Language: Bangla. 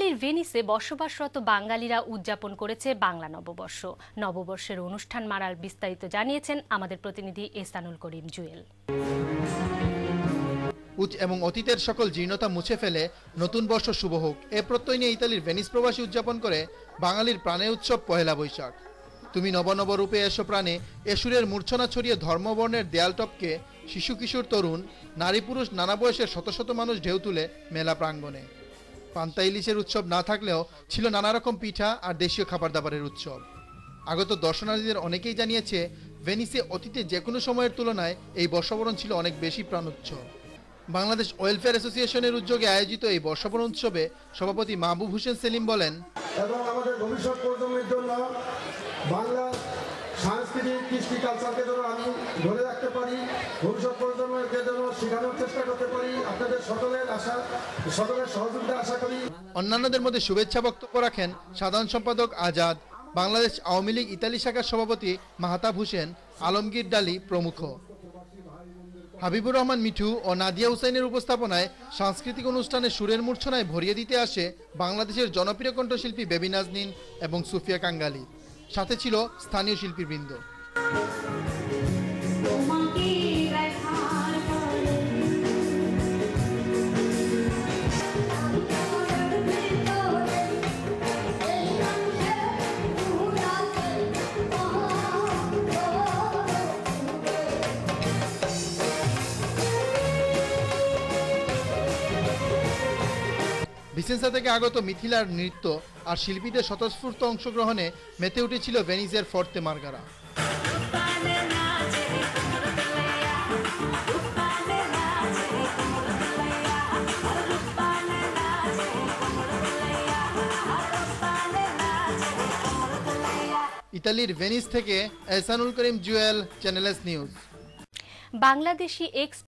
ইতালির ভেনিসে বসবাসরত বাঙালিরা উদযাপন করেছে বাংলা নববর্ষ। নববর্ষের অনুষ্ঠান মারার বিস্তারিত জানিয়েছেন আমাদের প্রতিনিধি এহসানুল করিম জুয়েল। এবং অতীতের সকল জীর্ণতা মুছে ফেলে নতুন বর্ষ শুভ হোক এ প্রত্যয় নিয়ে ইতালির ভেনিস প্রবাসী উদযাপন করে বাঙালির প্রাণের উৎসব পহেলা বৈশাখ। তুমি নব নব রূপে এসো প্রাণে এ সুরের মূর্ছনা ছড়িয়ে ধর্মবর্ণের দেয়াল টপকে শিশু কিশোর তরুণ নারী পুরুষ নানা বয়সের শত শত মানুষ ঢেউ তুলে মেলা প্রাঙ্গণে। পান্তা ইলিশের উৎসব না থাকলেও ছিল নানা রকম পিঠা আর দেশীয় খাবার দাবারের উৎসব। আগত দর্শনার্থীদের অনেকেই জানিয়েছে ভেনিসে অতীতে যে কোনো সময়ের তুলনায় এই বর্ষবরণ ছিল অনেক বেশি প্রাণোচ্ছল। বাংলাদেশ ওয়েলফেয়ার অ্যাসোসিয়েশনের উদ্যোগে আয়োজিত এই বর্ষবরণ উৎসবে সভাপতি মাহবুব হোসেন সেলিম বলেন, এবং আমাদের ভবিষ্যৎ প্রজন্মের জন্য বাংলা সাংস্কৃতিক কৃষ্টি কালচারকে যেন আমি ধরে রাখতে পারি, ভবিষ্যৎ প্রজন্মকে যেন শেখানোর চেষ্টা করতে পারি, আপনাদের সকলের সহযোগিতা আশা করি। অন্যান্যদের মধ্যে শুভেচ্ছা বক্তব্য রাখেন সাধারণ সম্পাদক আজাদ, বাংলাদেশ আওয়ামী লীগ ইতালি শাখার সভাপতি মাহতাব হোসেন, আলমগীর ডালি প্রমুখ। হাবিবুর রহমান মিঠু ও নাদিয়া হুসাইনের উপস্থাপনায় সাংস্কৃতিক অনুষ্ঠানে সুরের মূর্ছনায় ভরিয়ে দিতে আসে বাংলাদেশের জনপ্রিয় কণ্ঠশিল্পী বেবি নাজনীন এবং সুফিয়া কাঙ্গালি। সাথে ছিল স্থানীয় শিল্পীবৃন্দ। ভিসেন্সা থেকে আগত মিথিলার নৃত্য আর শিল্পীদের স্বতঃস্ফূর্ত অংশগ্রহণে মেতে উঠেছিল ভেনিসের ফর্তে মার্গারা। ইতালির ভেনিস থেকে Ehsanul Karim Jewel, channel S news. Bangladeshi x